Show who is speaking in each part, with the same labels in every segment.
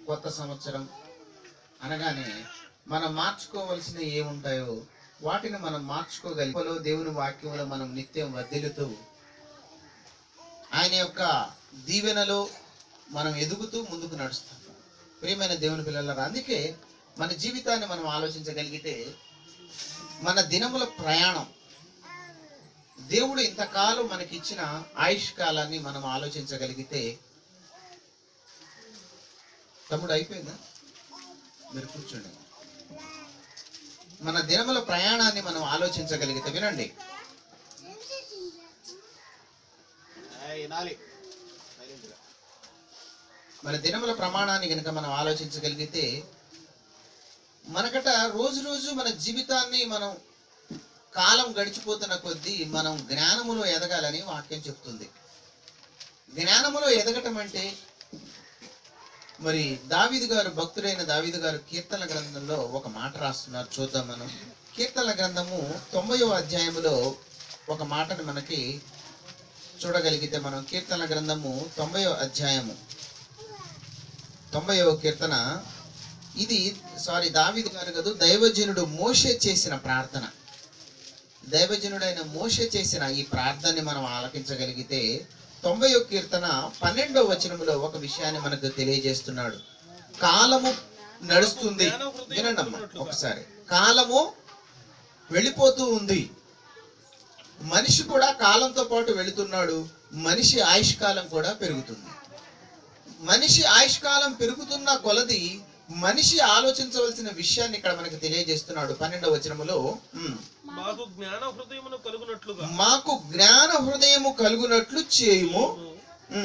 Speaker 1: కొత్త సంవత్సరం అనగానే మనం మార్చుకోవలసిన ఏముంటాయో వాటిని మనం మార్చుకోగలిగే దేవుని వాక్యంలో మనం నిత్యం వర్ధిల్లుతూ ఆయన యొక్క దీవెనలో మనం ఎదుగుతూ ముందుకు నడుస్తాం. ప్రియమైన దేవుని పిల్లలారా, అందుకే మన జీవితాన్ని మనం ఆలోచించగలిగితే మన దినముల ప్రయాణం దేవుడు ఇంతకాలం మనకిచ్చిన ఆయుష్ కాలాన్ని మనం ఆలోచించగలిగితే, తమ్ముడు అయిపోయిందా? మీరు కూర్చోండి. మన దినముల ప్రయాణాన్ని మనం ఆలోచించగలిగితే, వినండి, మన దినముల ప్రమాణాన్ని కనుక మనం ఆలోచించగలిగితే మనకట రోజు రోజు మన జీవితాన్ని మనం కాలం గడిచిపోతున్న కొద్దీ మనం జ్ఞానములో ఎదగాలని వాక్యం చెప్తుంది. జ్ఞానములో ఎదగటం అంటే మరి దావీదు గారు, భక్తుడైన దావీదు గారు కీర్తన గ్రంథంలో ఒక మాట రాస్తున్నారు, చూద్దాం మనం. కీర్తన గ్రంథము 90వ అధ్యాయములో ఒక మాటను మనకి చూడగలిగితే మనం కీర్తన గ్రంథము 90వ అధ్యాయము 90వ కీర్తన, ఇది దావీదు గారు కాదు, దైవజనుడు మోషే చేసిన ప్రార్థన. దైవజనుడైన మోషే చేసిన ఈ ప్రార్థనని మనం ఆలకించగలిగితే 90వ కీర్తన 12వ వచనములో ఒక విషయాన్ని మనకు తెలియజేస్తున్నాడు. కాలము నడుస్తుంది, వినండమ్మా ఒకసారి. కాలము వెళ్ళిపోతూ ఉంది, మనిషి కూడా కాలంతో పాటు వెళుతున్నాడు. మనిషి ఆయుష్కాలం కూడా పెరుగుతుంది. మనిషి ఆయుష్కాలం పెరుగుతున్న కొలది మనిషి ఆలోచించవలసిన విషయాన్ని ఇక్కడ మనకు తెలియజేస్తున్నాడు 12వ వచనములో.
Speaker 2: మాకు
Speaker 1: జ్ఞాన హృదయము కలుగునట్లు చేయుము,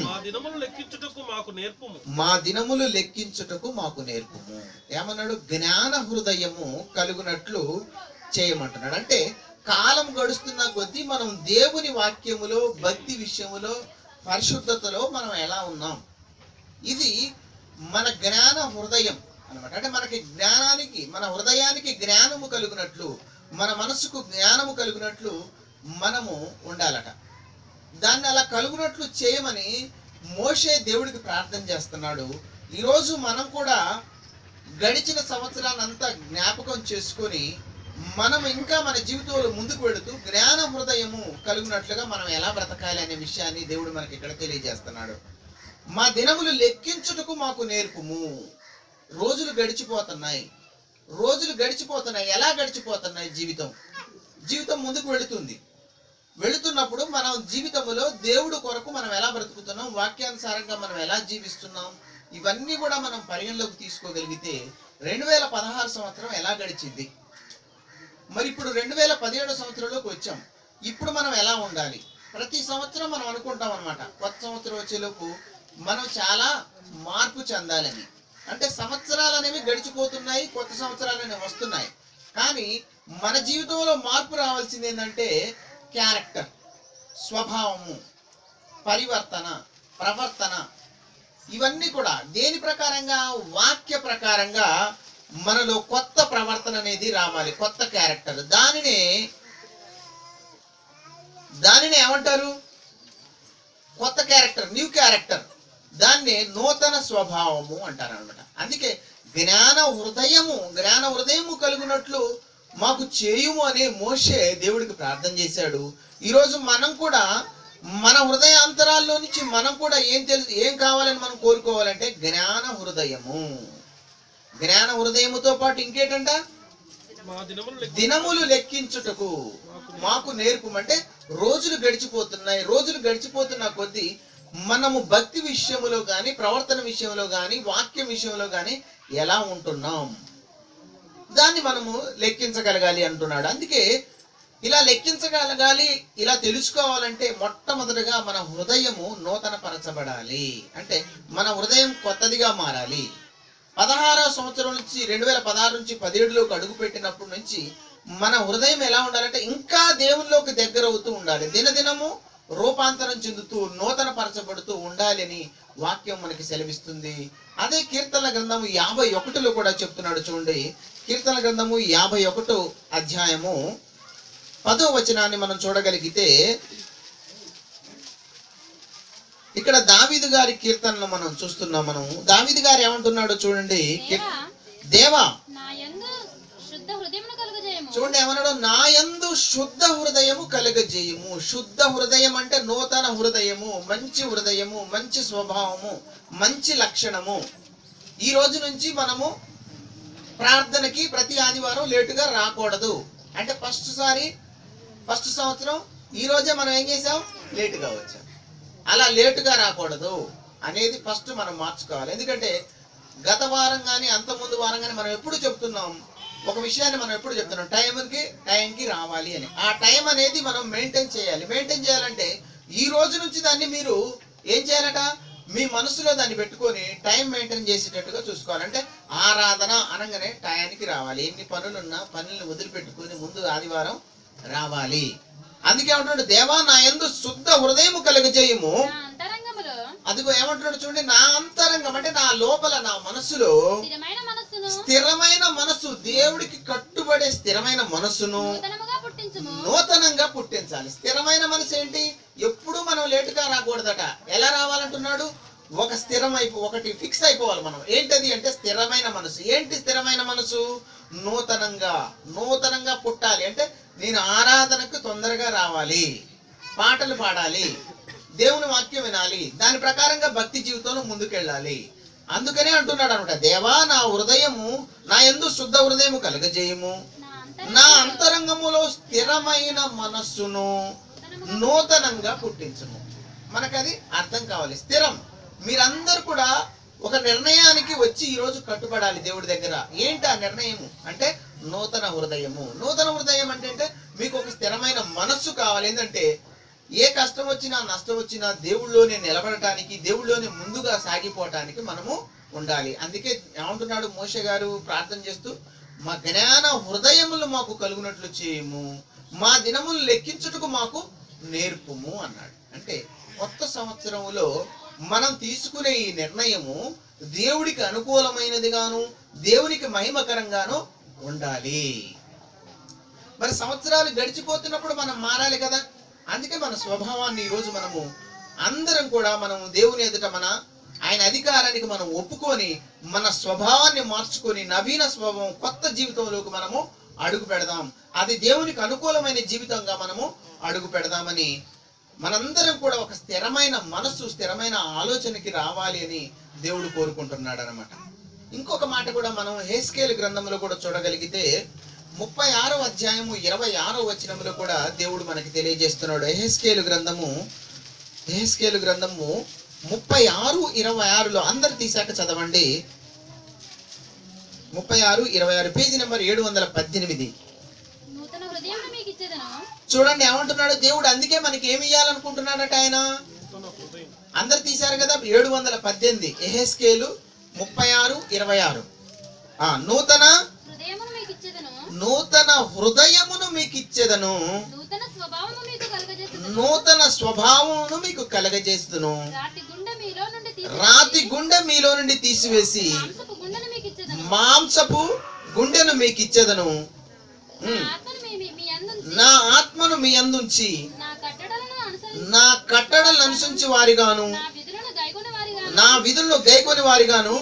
Speaker 2: మా దినములు లెక్కించుటకు
Speaker 1: మాకు నేర్పుము. ఏమన్నాడు? జ్ఞాన హృదయము కలుగునట్లు చేయమంటున్నాడు. అంటే కాలం గడుస్తున్న కొద్దీ మనం దేవుని వాక్యములో, భక్తి విషయములో, పరిశుద్ధతలో మనం ఎలా ఉన్నాం, ఇది మన జ్ఞాన హృదయం అన్నమాట. అంటే మనకి జ్ఞానానికి, మన హృదయానికి జ్ఞానము కలుగునట్లు, మన మనసుకు జ్ఞానము కలుగునట్లు మనము ఉండాలట. దాన్ని అలా కలుగునట్లు చేయమని మోషే దేవుడికి ప్రార్థన చేస్తున్నాడు. ఈరోజు మనం కూడా గడిచిన సంవత్సరాన్నంతా జ్ఞాపకం చేసుకొని మనం ఇంకా మన జీవితంలో ముందుకు వెళుతూ జ్ఞాన హృదయము కలుగునట్లుగా మనం ఎలా బ్రతకాలి అనే విషయాన్ని దేవుడు మనకి ఇక్కడ తెలియజేస్తున్నాడు. మా దినములు లెక్కించుటకు మాకు నేర్పుము. రోజులు గడిచిపోతున్నాయి. ఎలా గడిచిపోతున్నాయి? జీవితం ముందుకు వెళుతున్నప్పుడు మనం జీవితంలో దేవుడు కొరకు మనం ఎలా బ్రతుకుతున్నాం, వాక్యానుసారంగా మనం ఎలా జీవిస్తున్నాం, ఇవన్నీ కూడా మనం పరిగణలోకి తీసుకోగలిగితే 2016 సంవత్సరం ఎలా గడిచింది, మరి ఇప్పుడు 2017 సంవత్సరంలోకి వచ్చాం. ఇప్పుడు మనం ఎలా ఉండాలి? ప్రతి సంవత్సరం మనం అనుకుంటాం అన్నమాట, కొత్త సంవత్సరం వచ్చేలోపు మనం చాలా మార్పు చెందాలని. అంటే సంవత్సరాలు అనేవి గడిచిపోతున్నాయి, కొత్త సంవత్సరాలు అనేవి వస్తున్నాయి. కానీ మన జీవితంలో మార్పు రావాల్సింది ఏంటంటే క్యారెక్టర్, స్వభావము, పరివర్తన, ప్రవర్తన, ఇవన్నీ కూడా దేని ప్రకారంగా? వాక్య ప్రకారంగా మనలో కొత్త ప్రవర్తన అనేది రావాలి, కొత్త క్యారెక్టర్. దానిని ఏమంటారు? కొత్త క్యారెక్టర్, న్యూ క్యారెక్టర్. దాన్ని నూతన స్వభావము అంటారు అనమాట. అందుకే జ్ఞాన హృదయము కలుగునట్లు మాకు చేయుము అనే మోషే దేవుడికి ప్రార్థన చేశాడు. ఈరోజు మనం కూడా మన హృదయాంతరాల్లో నుంచి మనం కూడా ఏం కావాలని మనం కోరుకోవాలంటే జ్ఞాన హృదయముతో పాటు ఇంకేటంట? దినములు లెక్కించుటకు మాకు నేర్పమంటే రోజులు గడిచిపోతున్న కొద్దీ మనము భక్తి విషయంలో కానీ, ప్రవర్తన విషయంలో కానీ, వాక్యం విషయంలో కానీ ఎలా ఉంటున్నాం, దాన్ని మనము లెక్కించగలగాలి అంటున్నాడు. అందుకే ఇలా లెక్కించగలగాలి, ఇలా తెలుసుకోవాలంటే మొట్టమొదటిగా మన హృదయము నూతన పరచబడాలి. అంటే మన హృదయం కొత్తదిగా మారాలి. 16వ సంవత్సరం నుంచి 2016 నుంచి 17లోకి అడుగు పెట్టినప్పటి నుంచి మన హృదయం ఎలా ఉండాలంటే ఇంకా దేవునిలోకి దగ్గర అవుతూ ఉండాలి. దినదినము రూపాంతరం చెందుతూ నూతన పరచబడుతూ ఉండాలి అని వాక్యం మనకి సెలవిస్తుంది. అదే కీర్తన గ్రంథము 51లో కూడా చెప్తున్నాడు. చూడండి, కీర్తన గ్రంథము 51 అధ్యాయము 10వ వచనాన్ని మనం చూడగలిగితే, ఇక్కడ దావీదు గారి కీర్తనలు మనం చూస్తున్నాం. మనము దావీదు గారు ఏమంటున్నాడు చూడండి. దేవా చూడండి ఏమన్నాడు, నా యందు శుద్ధ హృదయము కలుగజేయము. శుద్ధ హృదయం అంటే నూతన హృదయము, మంచి హృదయము, మంచి స్వభావము, మంచి లక్షణము. ఈ రోజు నుంచి మనము ప్రార్థనకి ప్రతి ఆదివారం లేటుగా రాకూడదు. అంటే ఫస్ట్ సంవత్సరం ఈ రోజే మనం ఏం చేసాం, లేటుగా వచ్చాం. అలా లేటుగా రాకూడదు అనేది ఫస్ట్ మనం మార్చుకోవాలి. ఎందుకంటే గత వారం కానీ అంత ముందు వారం కానీ మనం ఎప్పుడు చెప్తున్నాం, ఒక విషయాన్ని మనం ఎప్పుడు చెప్తున్నాం, టైంకి రావాలి అని. ఆ టైం అనేది మనం మెయింటైన్ చేయాలి. మెయింటైన్ చేయాలంటే ఈ రోజు నుంచి దాన్ని మీరు ఏం చేయాలట, మీ మనసులో దాన్ని పెట్టుకొని టైం మెయింటైన్ చేసేటట్టుగా చూసుకోవాలి. అంటే ఆరాధన అనగానే టయానికి రావాలి. ఎన్ని పనులున్నా పనులను వదిలిపెట్టుకొని ముందు ఆదివారం రావాలి. అందుకే ఏమంటున్నాడు, దేవా నా యందు శుద్ధ హృదయము కలుగజేయము. అదిగో ఏమంటున్నాడు చూడండి, నా అంతరంగం అంటే నా లోపల, నా మనసులో స్థిరమైన మనసు, దేవుడికి కట్టుబడే స్థిరమైన మనసును నూతనంగా పుట్టించాలి. స్థిరమైన మనసు ఏంటి, ఎప్పుడు మనం లేటుగా రాకూడదట. ఎలా రావాలంటున్నాడు, ఒకటి ఫిక్స్ అయిపోవాలి మనం. ఏంటది అంటే స్థిరమైన మనసు. ఏంటి స్థిరమైన మనసు, నూతనంగా పుట్టాలి. అంటే నేను ఆరాధనకు తొందరగా రావాలి, పాటలు పాడాలి, దేవుని వాక్యం వినాలి, దాని ప్రకారంగా భక్తి జీవితంలో ముందుకెళ్ళాలి. అందుకనే అంటున్నాడు అనమాట, దేవా నా యందు శుద్ధ హృదయము కలుగజేయము, నా అంతరంగములో స్థిరమైన మనస్సును నూతనంగా పుట్టించుము. మనకది అర్థం కావాలి. స్థిరం, మీరందరూ కూడా ఒక నిర్ణయానికి వచ్చి ఈరోజు కట్టుబడాలి దేవుడి దగ్గర. ఏంటి ఆ నిర్ణయము అంటే నూతన హృదయము. నూతన హృదయం అంటే మీకు ఒక స్థిరమైన మనస్సు కావాలి. ఏంటంటే ఏ కష్టం వచ్చినా నష్టం వచ్చినా దేవుళ్ళలోనే నిలబడటానికి, దేవుళ్ళలోనే ముందుగా సాగిపోవటానికి మనము ఉండాలి. అందుకే ఏమంటున్నాడు మోషే గారు ప్రార్థన చేస్తూ, మా జ్ఞాన హృదయములు మాకు కలుగునట్లు చేయము, మా దినములు లెక్కించుటకు మాకు నేర్పుము అన్నాడు. అంటే కొత్త సంవత్సరంలో మనం తీసుకునే ఈ నిర్ణయము దేవుడికి అనుకూలమైనదిగాను, దేవునికి మహిమకరంగాను ఉండాలి. మరి సంవత్సరాలు గడిచిపోతున్నప్పుడు మనం మారాలి కదా. అందుకే మన స్వభావాన్ని ఈరోజు మనము అందరం కూడా మనము దేవుని ఎదుట ఆయన అధికారానికి మనం ఒప్పుకొని మన స్వభావాన్ని మార్చుకొని నవీన స్వభావం, కొత్త జీవితంలోకి మనము అడుగు పెడదాం. అది దేవునికి అనుకూలమైన జీవితంగా మనము అడుగు పెడదామని మనందరం కూడా ఒక స్థిరమైన మనస్సు, స్థిరమైన ఆలోచనకి రావాలి అని దేవుడు కోరుకుంటున్నాడు అనమాట. ఇంకొక మాట కూడా మనం హెస్కేలు గ్రంథంలో కూడా చూడగలిగితే 36వ అధ్యాయము 26వ వచనంలో కూడా దేవుడు మనకి తెలియజేస్తున్నాడు. హెస్కేలు గ్రంథము 36:26లో అందరు తీసాక చదవండి. 36:26 పేజీ నెంబర్ 718. చూడండి ఏమంటున్నాడు దేవుడు. అందుకే మనకి ఏమి ఇవ్వాలనుకుంటున్నాడట ఆయన. అందరు తీశారు కదా. 718 హెస్కేలు 36:26. నూతన హృదయమును మీకు ఇచ్చేదను, నూతన స్వభావమును మీకు కలగజేస్తును, రాతి గుండె మీలో నుండి తీసివేసి మాంసపు గుండెను మీకు ఇచ్చేదను, నా ఆత్మను మీ అందుంచి నా కట్టడలను అనుసరించి వారిగాను నా విధులను గైకొని వారిగాను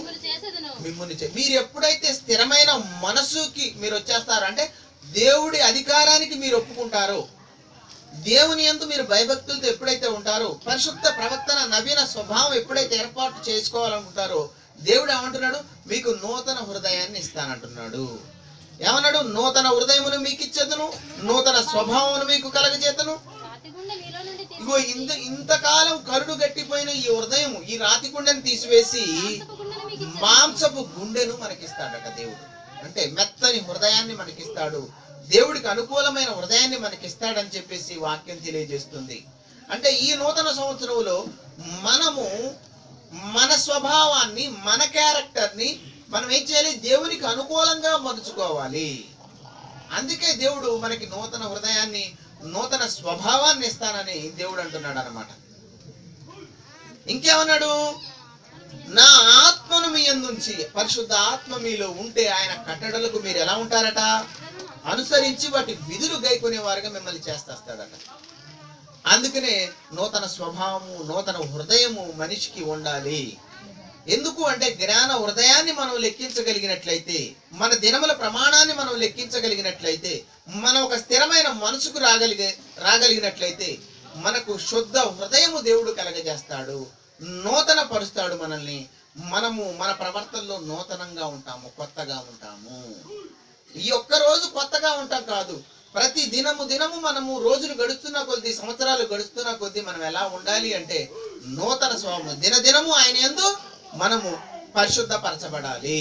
Speaker 1: మిమ్మల్ని. మీరు ఎప్పుడైతే స్థిరమైన మనసుకి మీరు వచ్చేస్తారో, అంటే దేవుడి అధికారానికి మీరు ఒప్పుకుంటారో, దేవుని యందు మీరు భయభక్తులతో ఎప్పుడైతే ఉంటారో, పరిశుద్ధ ప్రవర్తన నవీన స్వభావం ఎప్పుడైతే ఏర్పాటు చేసుకోవాలనుకుంటారో, దేవుడు ఏమంటున్నాడు, మీకు నూతన హృదయాన్ని ఇస్తానంటున్నాడు. ఏమన్నాడు, నూతన హృదయమును మీకు ఇచ్చేదను, నూతన స్వభావమును మీకు కలగజేతను. ఇగో ఇంతకాలం కరుడు గట్టిపోయిన ఈ హృదయం, ఈ రాతి గుండెను తీసివేసి మాంసపు గుండెను మనకిస్తాడట దేవుడు. అంటే మెత్తని హృదయాన్ని మనకిస్తాడు, దేవుడికి అనుకూలమైన హృదయాన్ని మనకిస్తాడని చెప్పేసి వాక్యం తెలియజేస్తుంది. అంటే ఈ నూతన సంవత్సరంలో మనము మన స్వభావాన్ని, మన క్యారెక్టర్ని మనం ఏం చేయాలి, దేవునికి అనుకూలంగా మలుచుకోవాలి. అందుకే దేవుడు మనకి నూతన హృదయాన్ని, నూతన స్వభావాన్ని ఇస్తానని దేవుడు అంటున్నాడు అన్నమాట. ఇంకేమన్నాడు, నా ఆత్మను మీ యందుంచి, పరిశుద్ధ ఆత్మ మీలో ఉంటే ఆయన కట్టడలకు మీరు ఎలా ఉంటారట, అనుసరించి వాటి విధులు గైకొనే వారుగా మిమ్మల్ని చేస్తాడట. అందుకనే నూతన స్వభావము, నూతన హృదయము మనిషికి ఉండాలి. ఎందుకు అంటే జ్ఞాన హృదయాన్ని మనం లెక్కించగలిగినట్లయితే, మన దినముల ప్రమాణాన్ని మనం లెక్కించగలిగినట్లయితే, మనం ఒక స్థిరమైన మనసుకు రాగలిగినట్లయితే మనకు శుద్ధ హృదయము దేవుడు కలగజేస్తాడు, నూతన పరుస్తాడు మనల్ని. మనము మన ప్రవర్తనలో నూతనంగా ఉంటాము, కొత్తగా ఉంటాము. ఈ ఒక్క రోజు కొత్తగా ఉంటాం కాదు, ప్రతి దినము మనము రోజులు గడుస్తున్న కొద్ది, సంవత్సరాలు గడుస్తున్న కొద్ది మనం ఎలా ఉండాలి అంటే నూతన స్వభావం. దినదినము ఆయన యందు మనము పరిశుద్ధపరచబడాలి,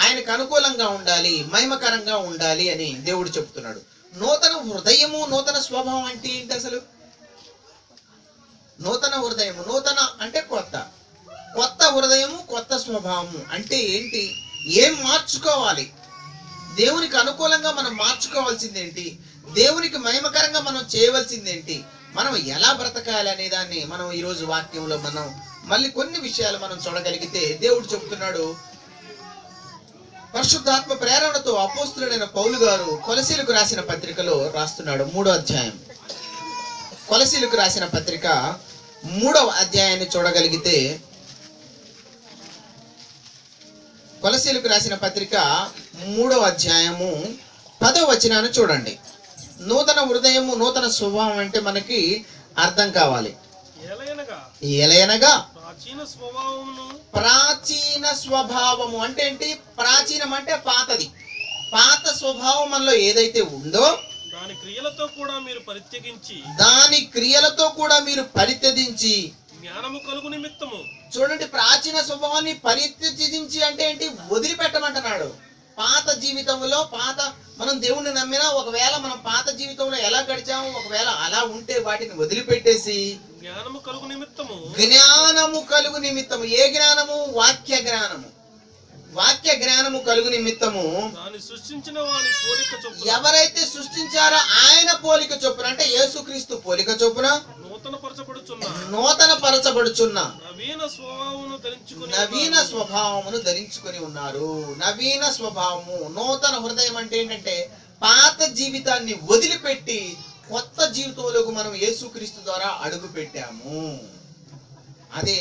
Speaker 1: ఆయనకు అనుకూలంగా ఉండాలి, మహిమకరంగా ఉండాలి అని దేవుడు చెప్తున్నాడు. నూతన హృదయము, నూతన స్వభావం అంటే ఏంటి అసలు? నూతన హృదయము, నూతన అంటే కొత్త, కొత్త హృదయము, కొత్త స్వభావము అంటే ఏంటి? ఏం మార్చుకోవాలి? దేవునికి అనుకూలంగా మనం మార్చుకోవాల్సింది ఏంటి? దేవునికి మహిమకరంగా మనం చేయవలసింది ఏంటి? మనం ఎలా బ్రతకాలి అనే దాన్ని మనం ఈరోజు వాక్యంలో మనం మళ్ళీ కొన్ని విషయాలు మనం చూడగలిగితే దేవుడు చెప్తున్నాడు. పరిశుద్ధాత్మ ప్రేరణతో అపోస్తులుడైన పౌలు గారు కొలసీలకు రాసిన పత్రికలో రాస్తున్నాడు. 3వ అధ్యాయం, కొలసీలకు రాసిన పత్రిక 3వ అధ్యాయాన్ని చూడగలిగితే, కొలసీలకు రాసిన పత్రిక 3వ అధ్యాయము 10వ వచనాన్ని చూడండి. నూతన హృదయము, నూతన స్వభావం అంటే మనకి అర్థం కావాలి. ఎలయనగా ప్రాచీన స్వభావము అంటే ఏంటి? ప్రాచీనం అంటే పాతది. పాత స్వభావం మనలో ఏదైతే ఉందో
Speaker 2: దాని క్రియలతో కూడా మీరు పరిత్యజించి జ్ఞానము కలుగు నిమిత్తము.
Speaker 1: చూడండి, ప్రాచీన స్వభావాన్ని పరిత్యజించి అంటే ఏంటి? వదిలిపెట్టమంటున్నాడు. పాత జీవితంలో, మనం దేవుణ్ణి నమ్మినా ఒకవేళ మనం పాత జీవితంలో ఎలా గడిచాము, ఒకవేళ అలా ఉంటే వాటిని వదిలిపెట్టేసి
Speaker 2: జ్ఞానము కలుగు నిమిత్తము.
Speaker 1: జ్ఞానము కలుగు నిమిత్తము. ఏ జ్ఞానము? వాక్య జ్ఞానము. వాక్య జ్ఞానము కలుగు నిమిత్తము ఎవరైతే సృష్టించారో ఆయన పోలిక చొప్పున, అంటే యేసుక్రీస్తు పోలిక చొప్పున నూతన పరచబడుచున్న నవీన స్వభావమును ధరించుకొని ఉన్నారు. నవీన స్వభావము, నూతన హృదయం అంటే ఏంటంటే పాత జీవితాన్ని వదిలిపెట్టి కొత్త జీవితంలోకి మనం యేసుక్రీస్తు ద్వారా అడుగు పెట్టాము. అదే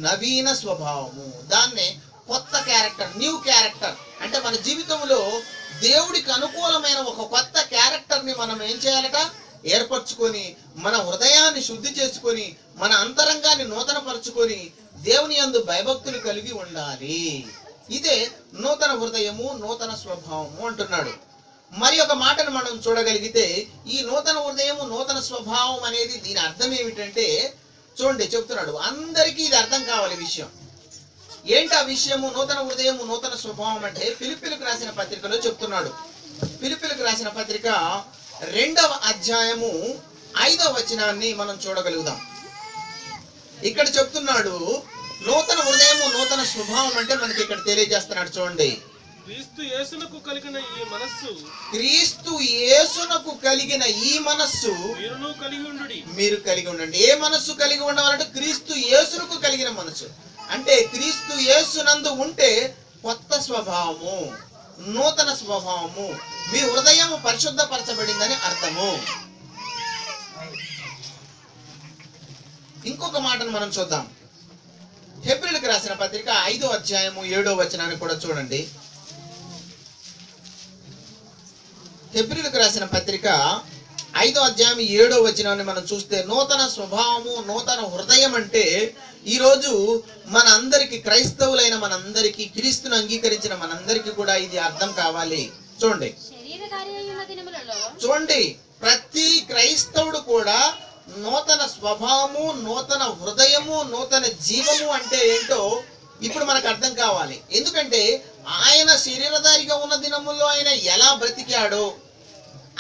Speaker 1: నవీన స్వభావము. దాన్నే కొత్త క్యారెక్టర్, న్యూ క్యారెక్టర్ అంటే మన జీవితంలో దేవుడికి అనుకూలమైన ఒక కొత్త క్యారెక్టర్ ని మనం ఏం చేయాలట? ఏర్పరచుకొని, మన హృదయాన్ని శుద్ధి చేసుకొని, మన అంతరంగాన్ని నూతన పరుచుకొని దేవుని యందు భయభక్తులు కలిగి ఉండాలి. ఇదే నూతన హృదయము, నూతన స్వభావము అంటున్నాడు. మరి ఒక మాటను మనం చూడగలిగితే, ఈ నూతన హృదయము, నూతన స్వభావం అనేది దీని అర్థం ఏమిటంటే, చూడండి చెప్తున్నాడు, అందరికీ ఇది అర్థం కావాలి విషయం. ఏంటి ఆ విషయము? నూతన హృదయము, నూతన స్వభావం అంటే ఫిలిప్పీలకు రాసిన పత్రికలో చెప్తున్నాడు. ఫిలిప్పీలకు రాసిన పత్రిక 2వ అధ్యాయము 5వ వచనాన్ని మనం చూడగలుగుదాం. ఇక్కడ చెప్తున్నాడు, నూతన హృదయము, నూతన స్వభావం అంటే మనకి ఇక్కడ తెలియజేస్తున్నాడు. చూడండి,
Speaker 2: క్రీస్తు యేసునకు కలిగిన ఈ మనస్సు,
Speaker 1: క్రీస్తు యేసునకు కలిగిన ఈ మనస్సు మీరు కలిగి ఉండండి. ఏ మనస్సు కలిగి ఉండవాలంటే క్రీస్తు యేసునకు కలిగిన మనస్సు. అంటే క్రీస్తు యేసునందు ఉంటే కొత్త స్వభావము, నూతన స్వభావము, మీ హృదయం పరిశుద్ధపరచబడిందని అర్థము. ఇంకొక మాటను మనం చూద్దాం. హెబ్రీయులకు రాసిన పత్రిక 5వ అధ్యాయము 7వ వచనాన్ని కూడా చూడండి. హెబ్రీయులకు రాసిన పత్రిక 5వ అధ్యాయం 7వ వచనాన్ని మనం చూస్తే, నూతన స్వభావము, నూతన హృదయం అంటే ఈరోజు మన అందరికి, క్రైస్తవులైన మనందరికి, క్రీస్తును అంగీకరించిన మనందరికి కూడా ఇది అర్థం కావాలి. చూడండి, ప్రతి క్రైస్తవుడు కూడా నూతన స్వభావము, నూతన హృదయము, నూతన జీవము అంటే ఏంటో ఇప్పుడు మనకు అర్థం కావాలి. ఎందుకంటే ఆయన శరీరధారిగా ఉన్న దినముల్లో ఆయన ఎలా బ్రతికాడో,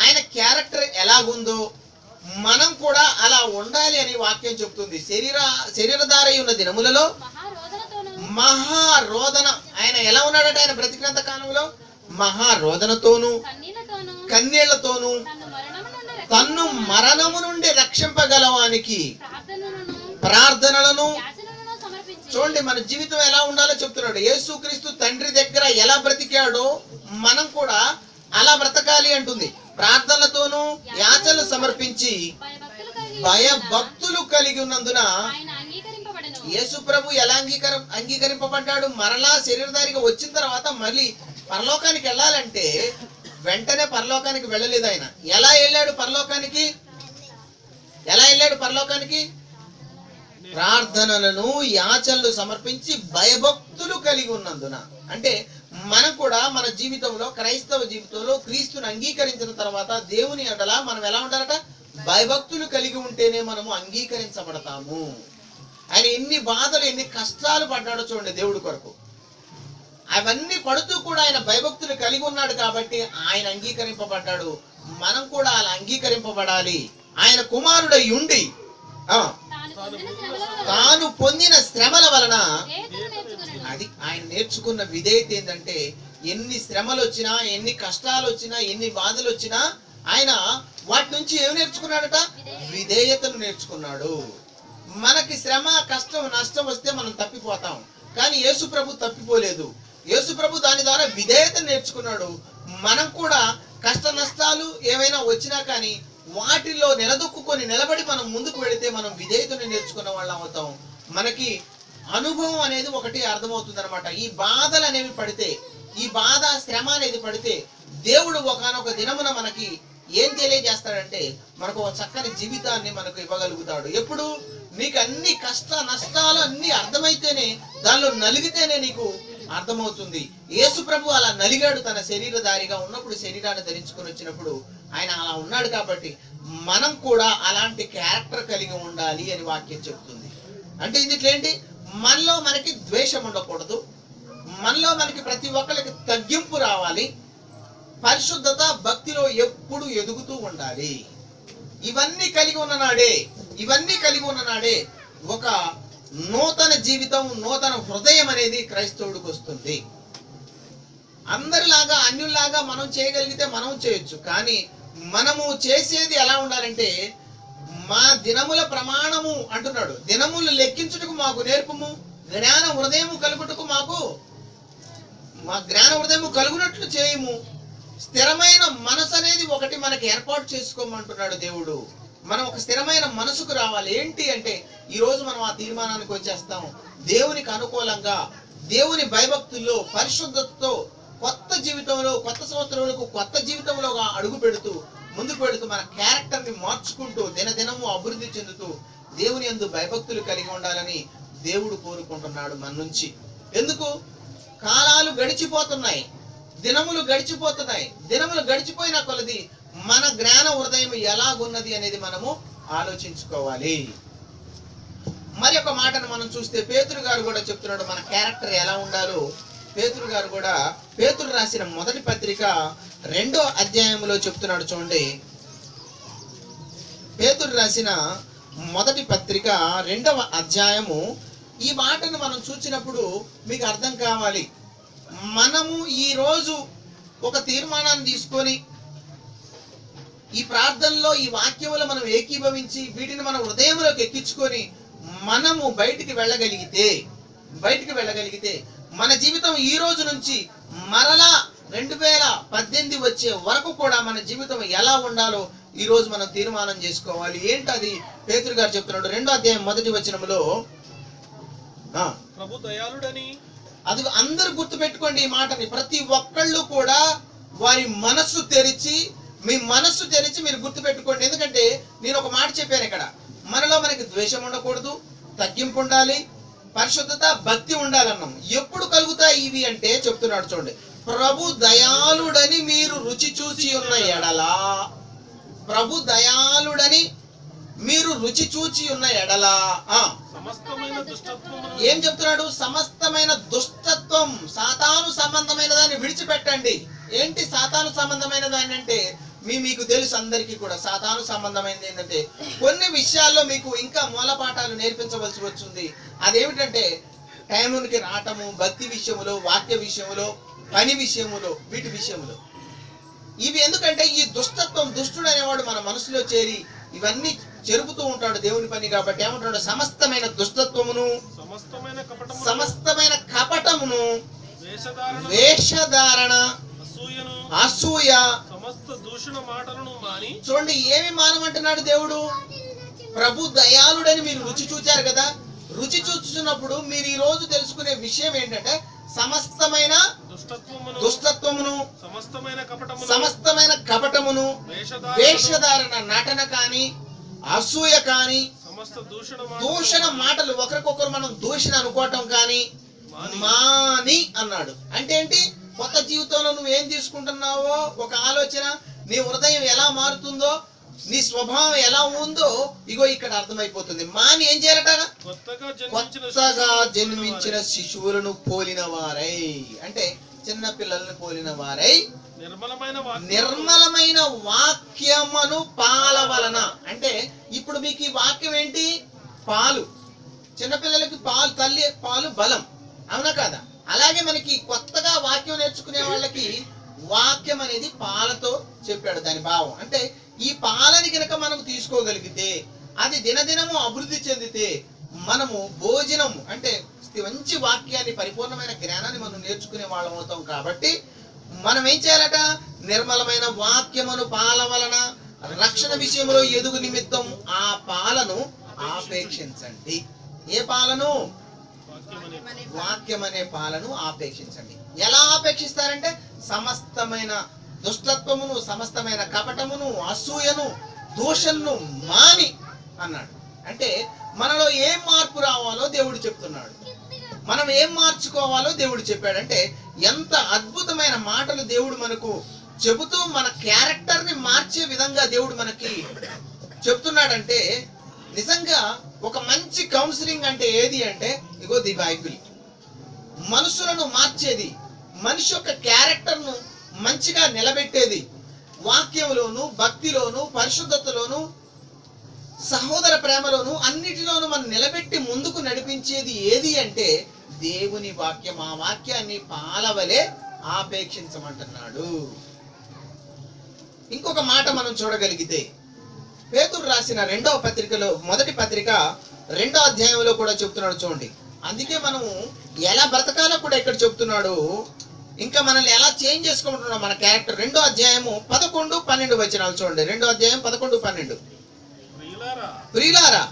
Speaker 1: ఆయన క్యారెక్టర్ ఎలాగుందో మనం కూడా అలా ఉండాలి అని వాక్యం చెప్తుంది. శరీరధారి ఉన్న దినములలో మహారోదన, ఆయన ఎలా ఉన్నాడట? ఆయన బ్రతికినంత కాలంలో మహారోదనతోను, కన్నీళ్లతోను, తన్ను మరణము నుండి రక్షింపగలవానికి ప్రార్థనలను. చూడండి, మన జీవితం ఎలా ఉండాలో చెప్తున్నాడు. యేసుక్రీస్తు తండ్రి దగ్గర ఎలా బ్రతికాడో మనం కూడా అలా బ్రతకాలి అంటుంది. ప్రార్థనలతోనూ యాచనలు సమర్పించి భయభక్తులు కలిగి ఉన్నందున
Speaker 3: ఆయన అంగీకరింపబడెను.
Speaker 1: యేసు ప్రభు ఎలా అంగీకరింపబడ్డాడు? మరలా శరీరధారిగా వచ్చిన తర్వాత మళ్ళీ పరలోకానికి వెళ్ళాలంటే వెంటనే పరలోకానికి వెళ్ళలేదు ఆయన. ఎలా వెళ్ళాడు పరలోకానికి? ఎలా వెళ్ళాడు పరలోకానికి? ప్రార్థనలను యాచనలు సమర్పించి భయభక్తులు కలిగి ఉన్నందున. అంటే మనం కూడా మన జీవితంలో, క్రైస్తవ జీవితంలో క్రీస్తుని అంగీకరించిన తర్వాత దేవుని ఎడల మనం ఎలా ఉండాలట? భయభక్తులు కలిగి ఉంటేనే మనము అంగీకరించబడతాము. ఆయన ఎన్ని బాధలు, ఎన్ని కష్టాలు పడ్డాడో చూడండి దేవుడి కొరకు. అవన్నీ పడుతూ కూడా ఆయన భయభక్తులు కలిగి ఉన్నాడు కాబట్టి ఆయన అంగీకరింపబడ్డాడు. మనం కూడా అలా అంగీకరింపబడాలి. ఆయన కుమారుడై ఉండి తాను పొందిన శ్రమల వలన అది ఆయన నేర్చుకున్న విధేయత ఏంటంటే, ఎన్ని శ్రమలు వచ్చినా, ఎన్ని కష్టాలు వచ్చినా, ఎన్ని బాధలు వచ్చినా ఆయన వాటి నుంచి ఏమి నేర్చుకున్నాడట? విధేయతను నేర్చుకున్నాడు. మనకి శ్రమ, కష్టం, నష్టం వస్తే మనం తప్పిపోతాం, కానీ యేసు ప్రభు తప్పిపోలేదు. యేసు ప్రభు దాని ద్వారా విధేయతను నేర్చుకున్నాడు. మనం కూడా కష్ట నష్టాలు ఏమైనా వచ్చినా కానీ వాటిల్లో నిలదొక్కుని నిలబడి మనం ముందుకు వెళితే మనం విధేయతను నేర్చుకున్న వాళ్ళం అవుతాం. మనకి అనుభవం అనేది ఒకటి అర్థమవుతుంది అనమాట. ఈ బాధలు అనేవి పడితే, ఈ బాధ, శ్రమ అనేది పడితే దేవుడు ఒకానొక దినమున మనకి ఏం తెలియజేస్తాడంటే మనకు ఒక చక్కని జీవితాన్ని మనకు ఇవ్వగలుగుతాడు. ఎప్పుడు? నీకు అన్ని కష్ట నష్టాలు అన్ని అర్థమైతేనే, దానిలో నలిగితేనే నీకు అర్థమవుతుంది. యేసు ప్రభు అలా నలిగాడు. తన శరీరధారిగా ఉన్నప్పుడు, శరీరాన్ని ధరించుకొని వచ్చినప్పుడు ఆయన అలా ఉన్నాడు. కాబట్టి మనం కూడా అలాంటి క్యారెక్టర్ కలిగి ఉండాలి అని వాక్యం చెప్తుంది. అంటే ఇందుట్లేంటి? మనలో మనకి ద్వేషం ఉండకూడదు. మనలో మనకి ప్రతి ఒక్కరికి తగ్గింపు రావాలి. పరిశుద్ధత, భక్తిలో ఎప్పుడు ఎదుగుతూ ఉండాలి. ఇవన్నీ కలిగి ఉన్న నాడే ఒక నూతన జీవితం, నూతన హృదయం అనేది క్రైస్తవుడికి వస్తుంది. అందరిలాగా, అన్యుల్లాగా మనం చేయగలిగితే మనం చేయొచ్చు, కానీ మనము చేసేది ఎలా ఉండాలంటే, మా దినముల ప్రమాణము అంటున్నాడు. దినములు లెక్కించుటకు మాకు నేర్పము, జ్ఞాన హృదయము కలుగుటకు మా జ్ఞాన హృదయము కలుగునట్లు చేయము. స్థిరమైన మనసు అనేది ఒకటి మనకి ఏర్పాటు చేసుకోమంటున్నాడు దేవుడు. మనం ఒక స్థిరమైన మనసుకు రావాలి. ఏంటి అంటే, ఈరోజు మనం ఆ తీర్మానానికి వచ్చేస్తాం. దేవునికి అనుకూలంగా, దేవుని భయభక్తుల్లో, పరిశుద్ధతతో కొత్త జీవితంలో, కొత్త సంవత్సరంలో కొత్త జీవితంలోగా అడుగు పెడుతూ, ముందుకు పెడుతూ, మన క్యారెక్టర్ని మార్చుకుంటూ, దినదినము అభివృద్ధి చెందుతూ దేవుని యందు భయభక్తులు కలిగి ఉండాలని దేవుడు కోరుకుంటున్నాడు మన నుంచి. ఎందుకు? కాలాలు గడిచిపోతున్నాయి, దినములు గడిచిపోతున్నాయి. దినములు గడిచిపోయిన కొలది మన జ్ఞాన హృదయం ఎలాగున్నది అనేది మనము ఆలోచించుకోవాలి. మరి ఒక మాటను మనం చూస్తే పేతురు గారు కూడా చెప్తున్నాడు మన క్యారెక్టర్ ఎలా ఉండాలో. పేతురు గారు కూడా పేతురు రాసిన మొదటి పత్రిక 2వ అధ్యాయంలో చెప్తున్నాడు చూడండి. పేతురు రాసిన మొదటి పత్రిక 2వ అధ్యాయము. ఈ మాటను మనం చూసినప్పుడు మీకు అర్థం కావాలి. మనము ఈ రోజు ఒక తీర్మానాన్ని తీసుకొని ఈ ప్రార్థనలో, ఈ వాక్యములో మనం ఏకీభవించి వీటిని మన హృదయంలోకి ఎక్కించుకొని మనము బయటికి వెళ్ళగలిగితే మన జీవితం ఈ రోజు నుంచి మరలా 2018 వచ్చే వరకు కూడా మన జీవితం ఎలా ఉండాలో ఈ రోజు మనం తీర్మానం చేసుకోవాలి. ఏంటది? పేతురు గారు చెప్తున్నాడు 2వ అధ్యాయం మొదటి వచనములో,
Speaker 2: ప్రభు దయాళుడని.
Speaker 1: అది అందరూ గుర్తు పెట్టుకోండి ఈ మాటని. ప్రతి ఒక్కళ్ళు కూడా వారి మనస్సు తెరిచి, మీ మనస్సు తెరిచి మీరు గుర్తు పెట్టుకోండి. ఎందుకంటే నేను ఒక మాట చెప్పాను ఇక్కడ, మనలో మనకి ద్వేషం ఉండకూడదు, తగ్గింపు ఉండాలి, పరిశుద్ధత, భక్తి ఉండాలన్నాం. ఎప్పుడు కలుగుతాయి ఇవి అంటే చెప్తున్నాడు చూడండి. ప్రభు దయాళుడని మీరు రుచి చూచి ఉన్న ఎడలా, ప్రభు దయాళుడని మీరు రుచి చూచి ఉన్న ఎడలా ఏం చెప్తున్నాడు? సమస్తమైన దుష్టత్వం, సాతాను సంబంధమైన దాన్ని విడిచిపెట్టండి. ఏంటి సాతాను సంబంధమైన దాన్ని అంటే, మీకు తెలుసు అందరికీ కూడా సాతాను సంబంధమైనది ఏంటంటే, కొన్ని విషయాల్లో మీకు ఇంకా మూలపాఠాలు నేర్పించవలసి వచ్చింది. అదేమిటంటే టైంకి రావటము, భక్తి విషయములో, వాక్య విషయములో, పని విషయములో, వీటి విషయములో. ఇవి ఎందుకంటే ఈ దుష్టత్వం, దుష్టుడు అనేవాడు మన మనసులో చేరి ఇవన్నీ చెరుపుతూ ఉంటాడు దేవుని పని. కాబట్టి ఏమంటాడు? సమస్తమైన దుష్టత్వమును, సమస్తమైన కపటమును, వేషధారణ, అసూయ,
Speaker 2: సమస్త దూషణ మాటలను మాని.
Speaker 1: చూడండి ఏమి మానమంటున్నాడు దేవుడు? ప్రభు దయాళుడని మీరు రుచి చూచారు కదా. రుచి చూస్తున్నప్పుడు మీరు ఈ రోజు తెలుసుకునే విషయం ఏంటంటే సమస్తమైన దుష్టత్వమును, సమస్తమైన కపటమును, వేషధారణ, నటన కాని, అసూయ కాని, దూషణ మాటలు, ఒకరికొకరు మనం దూషణ అనుకోవటం కాని మాని అన్నాడు. అంటే ఏంటి? కొత్త జీవితంలో నువ్వు ఏం తీసుకుంటున్నావో ఒక ఆలోచన, నీ హృదయం ఎలా మారుతుందో, నీ స్వభావం ఎలా ఉందో ఇగో ఇక్కడ అర్థమైపోతుంది. మాని ఏం చేయాలట? కొత్తగా జన్మించిన శిశువులను పోలిన వారై, అంటే చిన్న పిల్లల్ని పోలిన వారై నిర్మలమైన వాక్యమును పాల వలన. అంటే ఇప్పుడు మీకు ఈ వాక్యం ఏంటి? పాలు. చిన్నపిల్లలకి పాలు, తల్లి పాలు బలం, అవునా కాదా? అలాగే మనకి కొత్తగా వాక్యం నేర్చుకునే వాళ్ళకి వాక్యం అనేది పాలతో చెప్పాడు. దాని భావం అంటే ఈ పాలని కనుక మనము తీసుకోగలిగితే, అది దినదినము అభివృద్ధి చెందితే, మనము భోజనం అంటే మంచి వాక్యాన్ని, పరిపూర్ణమైన జ్ఞానాన్ని మనం నేర్చుకునే వాళ్ళం అవుతాం. కాబట్టి మనం ఏం చేయాలట? నిర్మలమైన వాక్యమును పాల వలన రక్షణ విషయంలో ఎదుగు నిమిత్తం ఆ పాలను ఆపేక్షించండి. ఏ పాలను? వాక్యం అనే పాలను ఆపేక్షించండి. ఎలా ఆపేక్షిస్తారంటే సమస్తమైన దుష్టత్వమును, సమస్తమైన కపటమును, అసూయను, దూషణను మాని అన్నాడు. అంటే మనలో ఏం మార్పు రావాలో దేవుడు చెప్తున్నాడు. మనం ఏం మార్చుకోవాలో దేవుడు చెప్పాడంటే ఎంత అద్భుతమైన మాటలు దేవుడు మనకు చెబుతూ మన క్యారెక్టర్ ని మార్చే విధంగా దేవుడు మనకి చెప్తున్నాడంటే, నిజంగా ఒక మంచి కౌన్సిలింగ్ అంటే ఏది అంటే ఇగో ది బైబిల్. మనుషులను మార్చేది, మనిషి యొక్క క్యారెక్టర్ ను మంచిగా నిలబెట్టేది, వాక్యంలోను, భక్తిలోను, పరిశుద్ధతలోను, సహోదర ప్రేమలోను, అన్నిటిలోనూ మనం నిలబెట్టి ముందుకు నడిపించేది ఏది అంటే దేవుని వాక్యం. ఆ వాక్యాన్ని పాలవలే ఆపేక్షించమంటున్నాడు. ఇంకొక మాట మనం చూడగలిగితే పేతురు రాసిన రెండవ పత్రికలో, మొదటి పత్రిక 2వ అధ్యాయంలో కూడా చెప్తున్నాడు చూడండి. అందుకే మనము ఎలా బ్రతకాలో కూడా ఇక్కడ చెప్తున్నాడు. ఇంకా మనల్ని ఎలా చేంజ్ చేసుకుంటున్నాం మన క్యారెక్టర్. 2వ అధ్యాయము 11, 12 వచనాలు చూడండి. 2వ అధ్యాయం 11, 12. ప్రియులారా,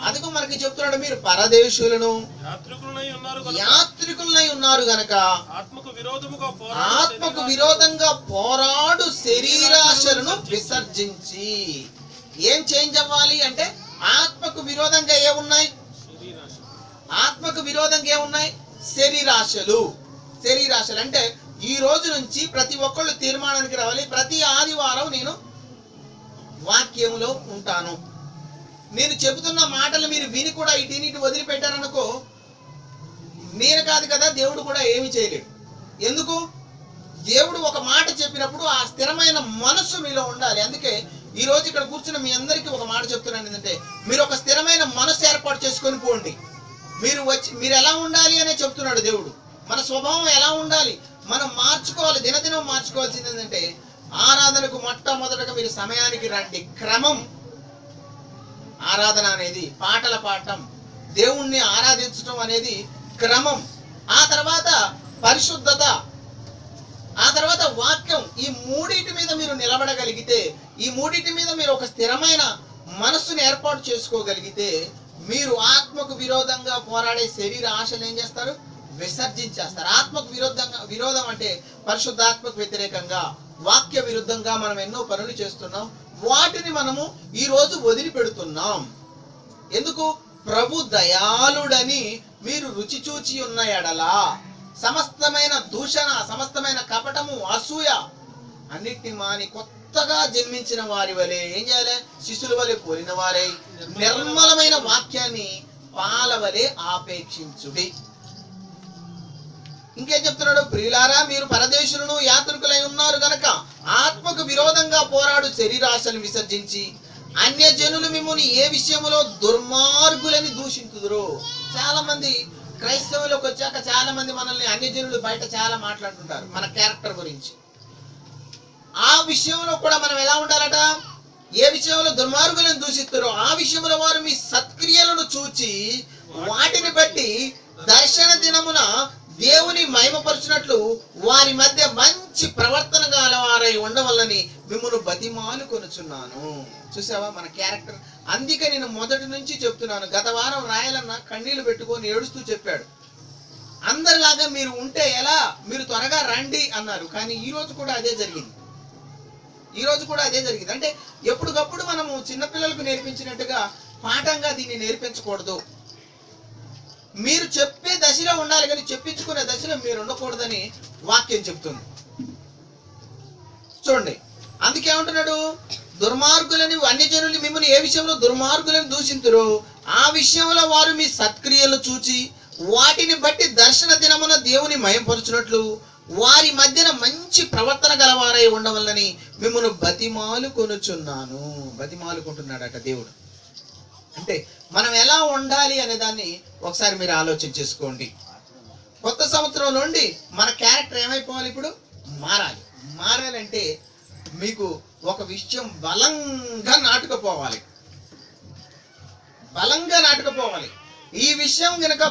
Speaker 1: అదిగో మనకి చెప్తున్నాడు, మీరు పరదేశులను, యాత్రికులనై ఉన్నారు గనక ఆత్మకు విరోధంగా పోరాడు శరీరాశలను విసర్జించి. ఏం చేంజ్ అవ్వాలి అంటే ఆత్మకు విరోధంగా ఏమున్నాయి? ఆత్మకు విరోధంగా ఏమున్నాయి? శరీరాశలు. శరీరాశలు అంటే ఈ రోజు నుంచి ప్రతి ఒక్కళ్ళు తీర్మానానికి రావాలి, ప్రతి ఆదివారం నేను వాక్యంలో ఉంటాను. నేను చెబుతున్న మాటలు మీరు విని కూడా ఇటు వదిలిపెట్టారనుకో, నేను కాదు కదా, దేవుడు కూడా ఏమి చేయలేడు. ఎందుకు? దేవుడు ఒక మాట చెప్పినప్పుడు ఆ స్థిరమైన మనస్సు మీలో ఉండాలి. అందుకే ఈ రోజు ఇక్కడ కూర్చున్న మీ అందరికీ ఒక మాట చెప్తున్నాను ఏంటంటే, మీరు ఒక స్థిరమైన మనస్సు ఏర్పాటు చేసుకొని పోండి. మీరు ఎలా ఉండాలి అనే చెప్తున్నాడు దేవుడు. మన స్వభావం ఎలా ఉండాలి, మనం మార్చుకోవాలి, దినదినం మార్చుకోవాల్సింది ఏంటంటే ఆరాధనకు మొట్టమొదటగా మీరు సమయానికి రండి. క్రమం. ఆరాధన అనేది, పాటల పాడటం, దేవుణ్ణి ఆరాధించడం అనేది క్రమం. ఆ తర్వాత పరిశుద్ధత, ఆ తర్వాత వాక్యం. ఈ మూడింటి మీద మీరు నిలబడగలిగితే, ఈ మూడింటి మీద మీరు ఒక స్థిరమైన మనస్సును ఏర్పాటు చేసుకోగలిగితే, మీరు ఆత్మకు విరోధంగా పోరాడే శరీర ఆశలు ఏం చేస్తారు? విసర్జించేస్తారు. ఆత్మకు విరోధం అంటే పరిశుద్ధాత్మకు వ్యతిరేకంగా, వాక్య విరుద్ధంగా మనం ఎన్నో పనులు చేస్తున్నాం. వాటిని మనము ఈ రోజు వదిలిపెడుతున్నాం. ఎందుకు? ప్రభు దయాళుడని మీరు రుచి చూచి ఉన్న ఎడలా సమస్తమైన దూషణ, సమస్తమైన కపటము, అసూయ అన్నిటిని మాని కొత్తగా జన్మించిన వారి వలె ఏం చేయాలి? శిశుల వలె పోలిన వారై నిర్మలమైన వాక్యాన్ని పాల వలె ఆపేక్షించుడి. ఇంకేం చెప్తున్నాడు? ప్రియులారా, మీరు పరదేశులను, యాత్రికులై ఉన్నారు గనక ఆత్మకు విరోధంగా పోరాడు శరీరాశలను విసర్జించి అన్యజనులు మిమ్మల్ని ఏ విషయములో దుర్మార్గులని దూషించుదురు. చాలా మంది క్రైస్తవులకు వచ్చాక చాలా మంది మనల్ని అన్యజనులు బయట చాలా మాట్లాడుతుంటారు మన క్యారెక్టర్ గురించి. ఆ విషయంలో కూడా మనం ఎలా ఉండాలట? ఏ విషయంలో దుర్మార్గులను దూషిస్తారో ఆ విషయంలో వారు మీ సత్క్రియలను చూచి వాటిని బట్టి దర్శన దినమున దేవుని మహిమపరచునట్లు వారి మధ్య మంచి ప్రవర్తన గలవారై గలవారై ఉండవల్లని మిమ్మల్ని బతిమాలు కొనుచున్నాను. చూసావా మన క్యారెక్టర్? అందుకే నేను మొదటి నుంచి చెప్తున్నాను. గత వారం రాయాలన్న కన్నీళ్లు పెట్టుకొని ఏడుస్తూ చెప్పాడు, అందరిలాగా మీరు ఉంటే ఎలా, మీరు త్వరగా రండి అన్నారు. కానీ ఈ రోజు కూడా అదే జరిగింది. అంటే ఎప్పటికప్పుడు మనము చిన్నపిల్లలకు నేర్పించినట్టుగా పాఠంగా దీన్ని నేర్పించకూడదు. మీరు చెప్పే దశలో ఉండాలి కానీ చెప్పించుకునే దశలో మీరు ఉండకూడదని వాక్యం చెప్తుంది. చూడండి, అందుకేమంటున్నాడు, దుర్మార్గులని అన్యజనులు మిమ్మల్ని ఏ విషయంలో దుర్మార్గులను దూషింతురు, ఆ విషయంలో వారు మీ సత్క్రియలు చూచి వాటిని బట్టి దర్శన దినమున దేవుని మయంపరచునట్లు వారి మధ్యన మంచి ప్రవర్తన గలవారై ఉండవల్లని మిమ్మల్ని బతిమాలుకుంటున్నాడట దేవుడు. అంటే మనం ఎలా ఉండాలి అనే దాన్ని ఒకసారి మీరు ఆలోచన చేసుకోండి. కొత్త సంవత్సరం నుండి మన క్యారెక్టర్ ఏమైపోవాలి? ఇప్పుడు మారాలంటే మీకు ఒక విషయం బలంగా నాటుకుపోవాలి. ఈ విషయం గనక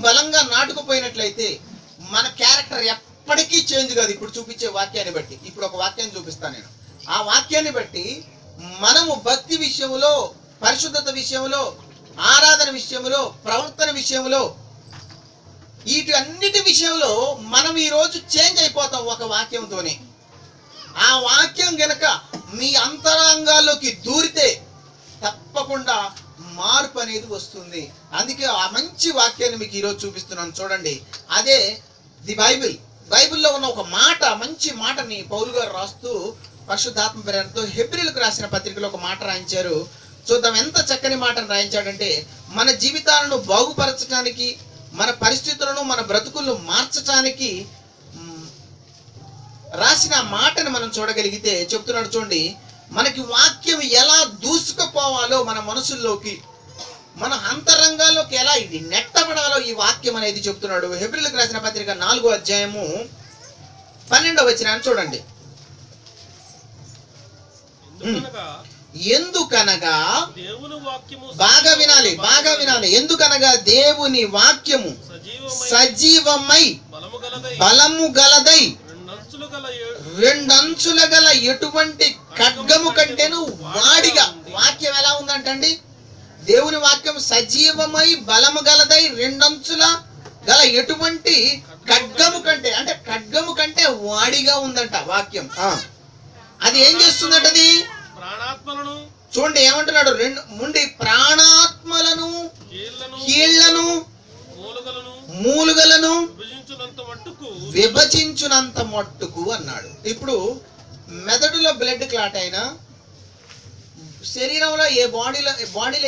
Speaker 1: బలంగా నాటుకుపోయినట్లయితే మన క్యారెక్టర్ ఎప్పటికీ చేంజ్ కాదు. ఇప్పుడు చూపించే వాక్యాన్ని బట్టి, ఇప్పుడు ఒక వాక్యాన్ని చూపిస్తాను నేను. ఆ వాక్యాన్ని బట్టి మనము భక్తి విషయంలో, పరిశుద్ధత విషయంలో, ఆరాధన విషయంలో, ప్రవర్తన విషయంలో, వీటి అన్నిటి విషయంలో మనం ఈరోజు చేంజ్ అయిపోతాం ఒక వాక్యంతోనే. ఆ వాక్యం గనక మీ అంతరంగాల్లోకి దూరితే తప్పకుండా మార్పు అనేది వస్తుంది. అందుకే ఆ మంచి వాక్యాన్ని మీకు ఈరోజు చూపిస్తున్నాను. చూడండి, అదే ది బైబిల్లో ఉన్న ఒక మాట, మంచి మాటని పౌలు గారు రాస్తూ పరిశుద్ధాత్మ ప్రేరణతో హెబ్రీలకు రాసిన పత్రికలో ఒక మాట రాయించారు. చూద్దాం ఎంత చక్కని మాటను రాయించాడంటే, మన జీవితాలను బాగుపరచడానికి, మన పరిస్థితులను, మన బ్రతుకులను మార్చడానికి రాసిన మాటను మనం చూడగలిగితే చెప్తున్నాడు. చూడండి, మనకి వాక్యం ఎలా దూసుకుపోవాలో మన మనసుల్లోకి, మన అంతరంగాల్లోకి ఎలా ఇది నెట్టబడాలో ఈ వాక్యం అనేది చెప్తున్నాడు. హెబ్రీలకు రాసిన పత్రిక 4వ అధ్యాయము 12వ వచనాన్ని చూడండి. ఎందుకనగా బాగా వినాలి. ఎందుకనగా దేవుని వాక్యము సజీవమై బలము గలదై రెండంచుల గల ఎటువంటి ఖడ్గము కంటేను వాడిగా. వాక్యం ఎలా ఉందంటండి? దేవుని వాక్యం సజీవమై బలము గలదై రెండంచుల గల ఎటువంటి ఖడ్గము కంటే, అంటే ఖడ్గము కంటే వాడిగా ఉందంట వాక్యం. అది ఏం చేస్తుందంట? అది చూడండి ఏమంటున్నాడు, ప్రాణాత్మలను, కీళ్లను, మూలుగలను విభజించునంత మట్టుకు అన్నాడు. ఇప్పుడు మెదడులో బ్లడ్ క్లాట్ అయినా, శరీరంలో ఏ బాడీలో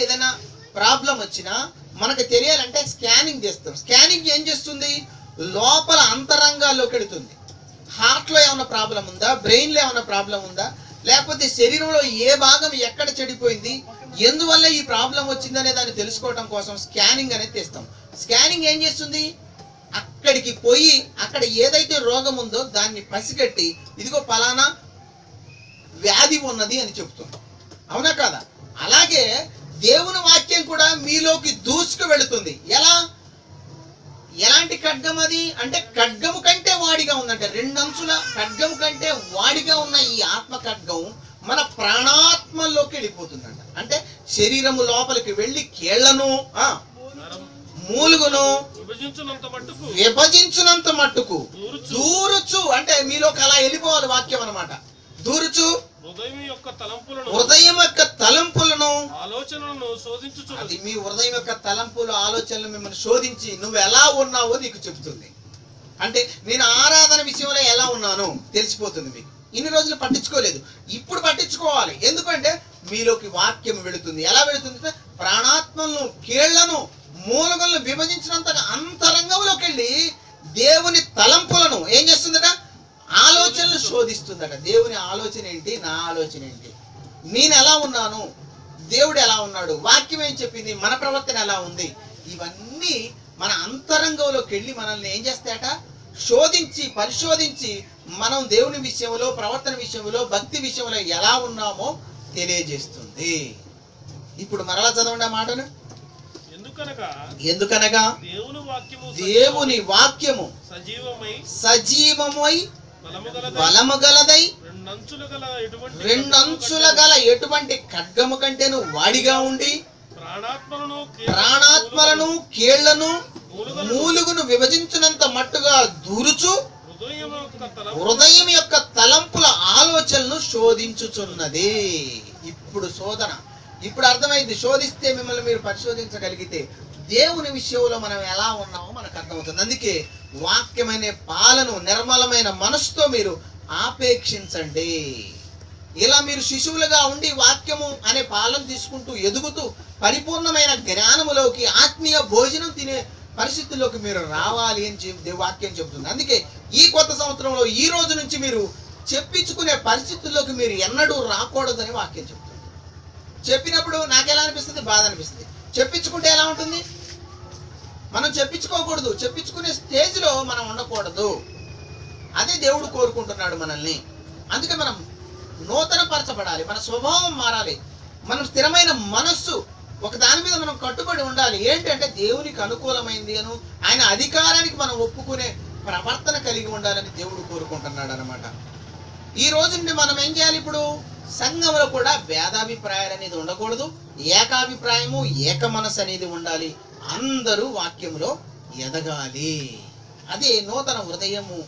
Speaker 1: ఏదైనా ప్రాబ్లం వచ్చినా మనకు తెలియాలంటే స్కానింగ్ చేస్తాం. స్కానింగ్ ఏం చేస్తుంది? లోపల అంతరంగాల్లోకి వెళుతుంది. హార్ట్లో ఏమైనా ప్రాబ్లం ఉందా, బ్రెయిన్లో ఏమైనా ప్రాబ్లం ఉందా, లేకపోతే శరీరంలో ఏ భాగం ఎక్కడ చెడిపోయింది, ఎందువల్ల ఈ ప్రాబ్లం వచ్చిందనే దాన్ని తెలుసుకోవడం కోసం స్కానింగ్ అనేది తెస్తాం. స్కానింగ్ ఏం చేస్తుంది? అక్కడికి పోయి అక్కడ ఏదైతే రోగం ఉందో దాన్ని పసిగట్టి ఇదిగో పలానా వ్యాధి ఉన్నది అని చెప్తుంది. అవునా కాదా? అలాగే దేవుని వాక్యం కూడా మీలోకి దూసుకు వెళుతుంది. ఎలాంటి ఖడ్గం అది అంటే, ఖడ్గము కంటే వాడిగా ఉందంటే, రెండంచుల ఖడ్గము కంటే వాడిగా ఉన్న ఈ ఆత్మ ఖడ్గం మన ప్రాణాత్మల్లోకి వెళ్ళిపోతుందంట. అంటే శరీరము లోపలికి వెళ్ళి కీళ్లను, మూలుగును విభజించినంత మట్టుకు దూరుచు, అంటే మీలోకి అలా వెళ్ళిపోవాలి వాక్యం అన్నమాట. దూరుచు హృదయం యొక్క తలంపులను,
Speaker 2: ఆలోచనలను శోధించుచు,
Speaker 1: అది మీ హృదయం యొక్క తలంపులు, ఆలోచనలు మిమ్మల్ని శోధించి నువ్వు ఎలా ఉన్నావో నీకు చెప్తుంది. అంటే నేను ఆరాధన విషయంలో ఎలా ఉన్నానో తెలిసిపోతుంది మీకు. ఇన్ని రోజులు పట్టించుకోలేదు, ఇప్పుడు పట్టించుకోవాలి. ఎందుకంటే మీలోకి వాక్యం వెళుతుంది. ఎలా వెళుతుంది? ప్రాణాత్మలను, కీళ్లను, మూలగలను విభజించినంతగా అంతరంగంలోకి వెళ్ళి దేవుని తలంపులను ఏం చేస్తుందట? ఆలోచనలు శోధిస్తుందట. దేవుని ఆలోచన ఏంటి, నా ఆలోచన ఏంటి, నేను ఎలా ఉన్నాను, దేవుడు ఎలా ఉన్నాడు, వాక్యం ఏం చెప్పింది, మన ప్రవర్తన ఎలా ఉంది, ఇవన్నీ మన అంతరంగంలోకి వెళ్ళి మనల్ని ఏం చేస్తాయట? శోధించి, పరిశోధించి మనం దేవుని విషయంలో, ప్రవర్తన విషయంలో, భక్తి విషయంలో ఎలా ఉన్నామో తెలియజేస్తుంది. ఇప్పుడు మరలా చదవండి ఆ మాటను.
Speaker 2: ఎందుకనగా
Speaker 1: దేవుని వాక్యము సజీవమై
Speaker 2: బలము
Speaker 1: గలదై
Speaker 2: రెండంచుల గల
Speaker 1: ఎటువంటి ఖడ్గము కంటేను వాడిగా ఉండి
Speaker 2: ప్రాణాత్మలను
Speaker 1: కీళ్లను
Speaker 2: మూలుగను
Speaker 1: మూలుగును విభజించినంత మట్టుగా దూరుచు
Speaker 2: హృదయం యొక్క
Speaker 1: హృదయం యొక్క తలంపుల ఆలోచనలను శోధించుచున్నది. ఇప్పుడు శోధన, ఇప్పుడు అర్థమైంది. శోధిస్తే మిమ్మల్ని మీరు పరిశోధించగలిగితే దేవుని విషయంలో మనం ఎలా ఉన్నామో మనకు అర్థమవుతుంది. అందుకే వాక్యమైన పాలను నిర్మలమైన మనసుతో మీరు ఆపేక్షించండి. ఇలా మీరు శిశువులుగా ఉండి వాక్యము అనే పాలను తీసుకుంటూ ఎదుగుతూ పరిపూర్ణమైన జ్ఞానములోకి ఆత్మీయ భోజనం తినే పరిస్థితుల్లోకి మీరు రావాలి అని వాక్యం చెబుతుంది. అందుకే ఈ కొత్త సంవత్సరంలో ఈ రోజు నుంచి మీరు చెప్పించుకునే పరిస్థితుల్లోకి మీరు ఎన్నడూ రాకూడదని వాక్యం చెబుతుంది. చెప్పినప్పుడు నాకెలా అనిపిస్తుంది? బాధ అనిపిస్తుంది. చెప్పించుకుంటే ఎలా ఉంటుంది? మనం చెప్పించుకోకూడదు. చెప్పించుకునే స్టేజ్లో మనం ఉండకూడదు. అదే దేవుడు కోరుకుంటున్నాడు మనల్ని. అందుకే మనం నూతన పరచబడాలి, మన స్వభావం మారాలి, మనం స్థిరమైన మనస్సు ఒక దాని మీద మనం కట్టుబడి ఉండాలి. ఏంటంటే దేవునికి అనుకూలమైంది అను ఆయన అధికారానికి మనం ఒప్పుకునే ప్రవర్తన కలిగి ఉండాలని దేవుడు కోరుకుంటున్నాడు అనమాట. ఈ రోజు నుండి మనం ఏం చేయాలి? ఇప్పుడు సంఘంలో కూడా భేదాభిప్రాయాలు అనేది ఉండకూడదు. ఏకాభిప్రాయము, ఏక మనసు అనేది ఉండాలి. అందరూ వాక్యములో ఎదగాలి. అదే నూతన హృదయము,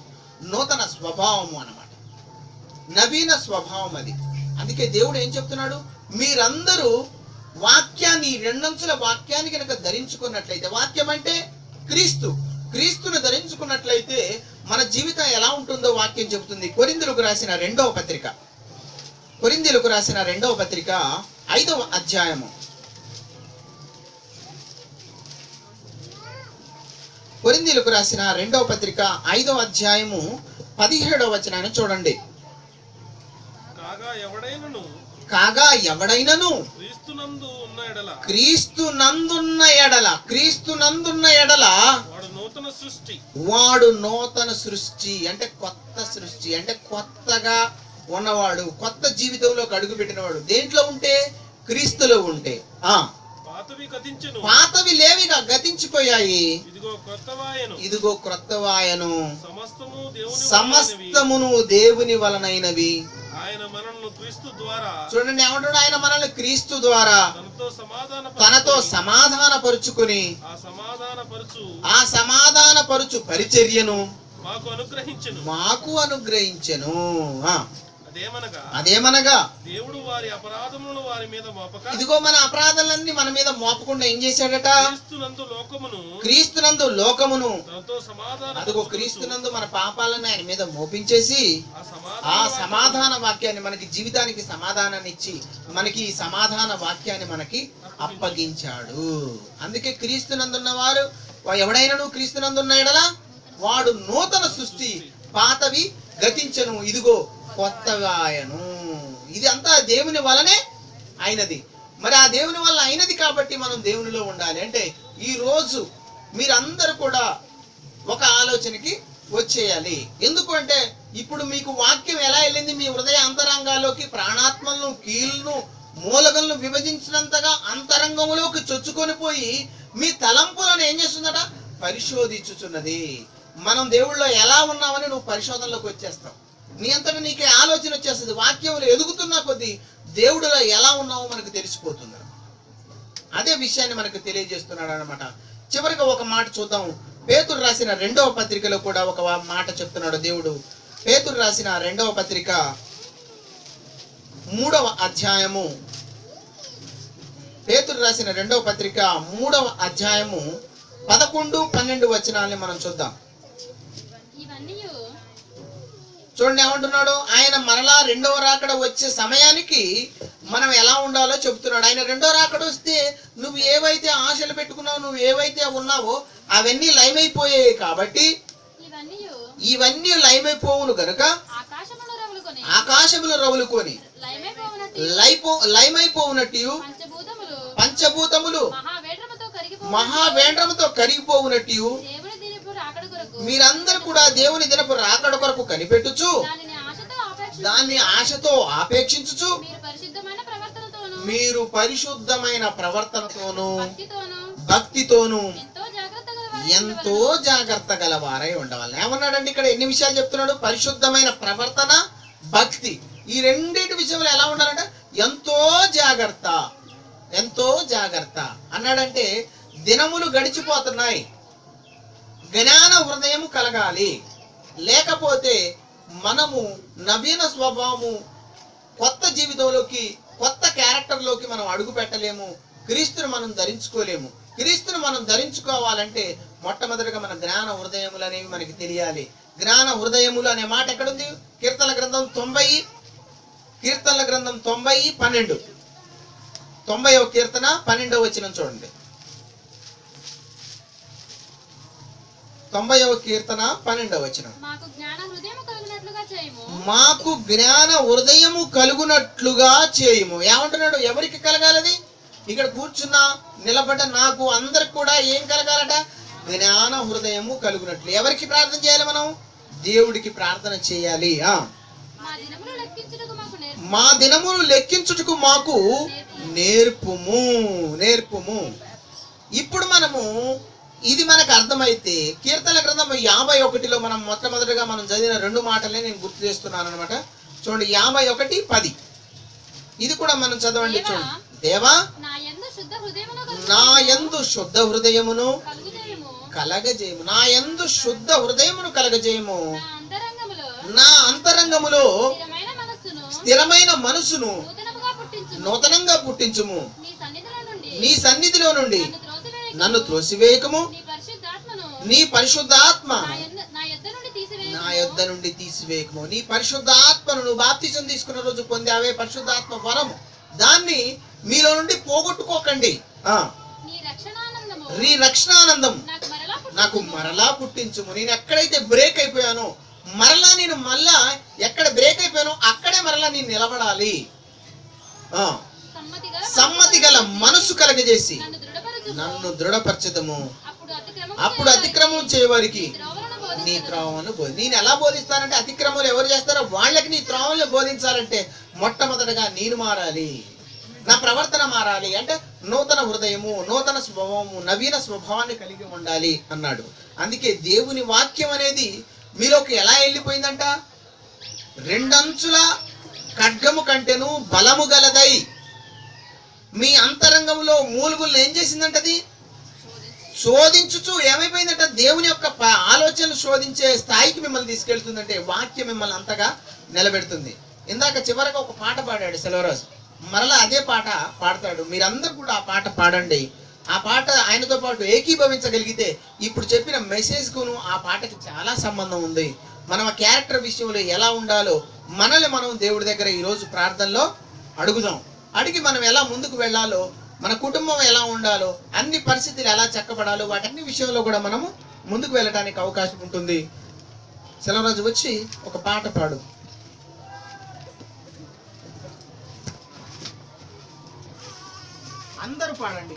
Speaker 1: నూతన స్వభావము అన్నమాట, నవీన స్వభావం అది. అందుకే దేవుడు ఏం చెప్తున్నాడు? మీరందరూ వాక్యాన్ని, రెండంచుల వాక్యాన్ని కనుక ధరించుకున్నట్లయితే, వాక్యం అంటే క్రీస్తును ధరించుకున్నట్లయితే మన జీవితం ఎలా ఉంటుందో వాక్యం చెబుతుంది. కొరింథీయులకు రాసిన రెండవ పత్రిక 5వ అధ్యాయము. కొరింథీయులకు రాసిన 2వ పత్రిక 5వ అధ్యాయము 17వ వచనాన్ని చూడండి. కాగా ఎవడైనను క్రీస్తునందున్న ఎడల వాడు నూతన సృష్టి. అంటే కొత్త సృష్టి, అంటే కొత్తగా ఉన్నవాడు, కొత్త జీవితంలోకి అడుగు పెట్టినవాడు. దేంట్లో ఉంటే? క్రీస్తులో ఉంటే. పాతవి లేవిగా గతించిపోయాయి, ఇదిగో క్రొత్తవాయను, సమస్తమును దేవుని వలనైనవి. చూడండి ఏమంటాడు? ఆయన మనల్ని క్రీస్తు ద్వారా తనతో సమాధాన పరుచుకుని ఆ సమాధానపరుచు పరిచర్యను మాకు అనుగ్రహించెను. అదేమనగా
Speaker 2: దేవుడు వారి అపరాధములను వారి మీద మోపక,
Speaker 1: ఇదిగో మన అపరాధాలన్నీ మన మీద మోపకుండా ఏం చేశాడట? క్రీస్తునందు లోకమును, అదిగో క్రీస్తునందు మన పాపాలను ఆయన మీద మోపించేసి ఆ సమాధాన వాక్యాన్ని, మనకి జీవితానికి సమాధానాన్ని ఇచ్చి మనకి ఈ సమాధాన వాక్యాన్ని మనకి అప్పగించాడు. అందుకే క్రీస్తునందున్న వారు, ఎవడైనను క్రీస్తునందున్న ఎడల వాడు నూతన సృష్టి, పాతవి గతించను, ఇదిగో కొత్తగా ఆయను. ఇది అంతా దేవుని వలనే అయినది. మరి ఆ దేవుని వల్ల అయినది కాబట్టి మనం దేవునిలో ఉండాలి. అంటే ఈ రోజు మీరందరూ కూడా ఒక ఆలోచనకి వచ్చేయాలి. ఎందుకు అంటే ఇప్పుడు మీకు వాక్యం ఎలా వెళ్ళింది? మీ హృదయ అంతరంగాల్లోకి, ప్రాణాత్మలను, కీళ్ళను, మూలగలను విభజించినంతగా అంతరంగంలోకి చొచ్చుకొని పోయి మీ తలంపులను ఏం చేస్తుందట? పరిశోధించుచున్నది. మనం దేవుళ్ళో ఎలా ఉన్నామని నువ్వు పరిశోధనలోకి వచ్చేస్తావు. నీ అంతటా నీకే ఆలోచన వచ్చేస్తుంది. వాక్యంలో ఎదుగుతున్న కొద్దీ దేవుడిలో ఎలా ఉన్నావో మనకు తెలిసిపోతుంది. అదే విషయాన్ని మనకు తెలియజేస్తున్నాడు అనమాట. చివరిగా ఒక మాట చూద్దాం. పేతురు రాసిన 2వ పత్రికలో కూడా ఒక మాట చెప్తున్నాడు దేవుడు. పేతురు రాసిన 2వ పత్రిక 3వ అధ్యాయము, పేతురు రాసిన 2వ పత్రిక 3వ అధ్యాయము 11, 12 వచనాలని మనం చూద్దాం. చూడండి ఏమంటున్నాడు? ఆయన మరలా రెండవ రాకడ వచ్చే సమయానికి మనం ఎలా ఉండాలో చెబుతున్నాడు. ఆయన రెండో రాకడ వస్తే నువ్వు ఏవైతే ఆశలు పెట్టుకున్నావు, నువ్వు ఏవైతే ఉన్నావో అవన్నీ లయమైపోయాయి. కాబట్టి ఇవన్నీ లయమైపోవును గనుక ఆకాశములు రవులుకొని లయమైపోవునట్టు పంచభూతములు మహావేంద్రముతో కరిగిపోవునట్టు మీరందరూ కూడా దేవుని దినపు రాకడ కొరకు కనిపెట్టుచు దాన్ని ఆశతో ఆపేక్షించుచు మీరు పరిశుద్ధమైన ప్రవర్తనతోను భక్తితోను ఎంతో జాగ్రత్త గలవారై ఉండవాలి. ఏమన్నాడండి ఇక్కడ? ఎన్ని విషయాలు చెప్తున్నాడు? పరిశుద్ధమైన ప్రవర్తన, భక్తి. ఈ రెండింటి విషయంలో ఎలా ఉండాలంటే ఎంతో జాగ్రత్త, ఎంతో జాగ్రత్త అన్నాడంటే దినములు గడిచిపోతున్నాయి, జ్ఞాన హృదయం కలగాలి. లేకపోతే మనము నవీన స్వభావము, కొత్త జీవితంలోకి, కొత్త క్యారెక్టర్లోకి మనం అడుగు పెట్టలేము. క్రీస్తును మనం ధరించుకోలేము. క్రీస్తును మనం ధరించుకోవాలంటే మొట్టమొదటిగా మన జ్ఞాన హృదయములు అనేవి మనకి తెలియాలి. జ్ఞాన హృదయములు అనే మాట ఎక్కడుంది? కీర్తనల గ్రంథం 90, కీర్తనల గ్రంథం 90, 12. 90వ కీర్తన 12వ వచనం చూడండి. 90వ కీర్తన 12వ వచనం.
Speaker 3: మాకు జ్ఞాన హృదయము కలుగునట్లుగా చేయము.
Speaker 1: మాకు జ్ఞాన హృదయము కలుగునట్లుగా చేయము. ఏమంటున్నాడు? ఎవరికి కలగాలది? ఇక్కడ కూర్చున్న, నిలబడ్డ నాకు, అందరికి కూడా ఏం కలగాలట? జ్ఞాన హృదయము కలుగునట్లు. ఎవరికి ప్రార్థన చేయాలి? మనం దేవుడికి ప్రార్థన చేయాలి.
Speaker 3: మా దినములు లెక్కించుటకు మాకు
Speaker 1: మా దినములు లెక్కించుటకు మాకు నేర్పుము, నేర్పుము. ఇప్పుడు మనము ఇది మనకు అర్థమైతే కీర్తన గ్రంథం 51లో మనం మొట్టమొదటిగా మనం చదివిన 2 మాటలే నేను గుర్తు చేస్తున్నాను అనమాట. చూడండి, 51, 10. ఇది కూడా మనం చదవండి. చూడండి. దేవా,
Speaker 3: నా యందు శుద్ధ
Speaker 1: హృదయమును కలగజేయము. నా యందు శుద్ధ హృదయమును కలగజేయము. నా అంతరంగములో స్థిరమైన మనసును నూతనంగా పుట్టించుము. నీ సన్నిధిలో నుండి నన్ను త్రోసివేయకము. నీ పరిశుద్ధాత్మ నా యొద్ద నుండి తీసివేయకము. నీ పరిశుద్ధాత్మను నువ్వు బాప్తిసం తీసుకున్న రోజు పొందావే పరిశుద్ధాత్మ వరము, దాన్ని మీలో నుండి పోగొట్టుకోకండి. నీ రక్షణానందం నాకు మరలా పుట్టించుము. నేను ఎక్కడైతే బ్రేక్ అయిపోయానో మరలా నేను ఎక్కడ బ్రేక్ అయిపోయానో అక్కడే మరలా నేను నిలబడాలి. సమ్మతి గల మనసు కలగజేసి నన్ను దృఢపరచదము. అప్పుడు అతిక్రమం చేయవారికి నీ త్రోవను నేను ఎలా బోధిస్తానంటే, అతిక్రమలు ఎవరు చేస్తారో వాళ్ళకి నీ త్రోవలను బోధించాలంటే మొట్టమొదటగా నేను మారాలి, నా ప్రవర్తన మారాలి. అంటే నూతన హృదయము, నూతన స్వభావము, నవీన స్వభావాన్ని కలిగి ఉండాలి అన్నాడు. అందుకే దేవుని వాక్యం అనేది మీలోకి ఎలా వెళ్ళిపోయిందంట? 2 అంచుల ఖడ్గము కంటేను బలము గలదై మీ అంతరంగంలో మూలుగులను ఏం చేసిందంటది? శోధించుచు ఏమైపోయిందంట? దేవుని యొక్క ఆలోచనలు శోధించే స్థాయికి మిమ్మల్ని తీసుకెళ్తుందంటే వాక్యం మిమ్మల్ని అంతగా నిలబెడుతుంది. ఇందాక చివరగా ఒక పాట పాడాడు సెలవరాజు, మరలా అదే పాట పాడతాడు. మీరందరూ కూడా ఆ పాట పాడండి. ఆ పాట ఆయనతో పాటు ఏకీభవించగలిగితే ఇప్పుడు చెప్పిన మెసేజ్కును ఆ పాటకి చాలా సంబంధం ఉంది. మనం ఆ క్యారెక్టర్ విషయంలో ఎలా ఉండాలో మనల్ని మనం దేవుడి దగ్గర ఈరోజు ప్రార్థనలో అడుగుదాం. అడిగి మనం ఎలా ముందుకు వెళ్ళాలో, మన కుటుంబం ఎలా ఉండాలో, అన్ని పరిస్థితులు ఎలా చక్కబడాలో, వాటన్ని విషయంలో కూడా మనము ముందుకు వెళ్ళడానికి అవకాశం ఉంటుంది. సెలవరాజు వచ్చి ఒక పాట పాడు. అందరూ పాడండి.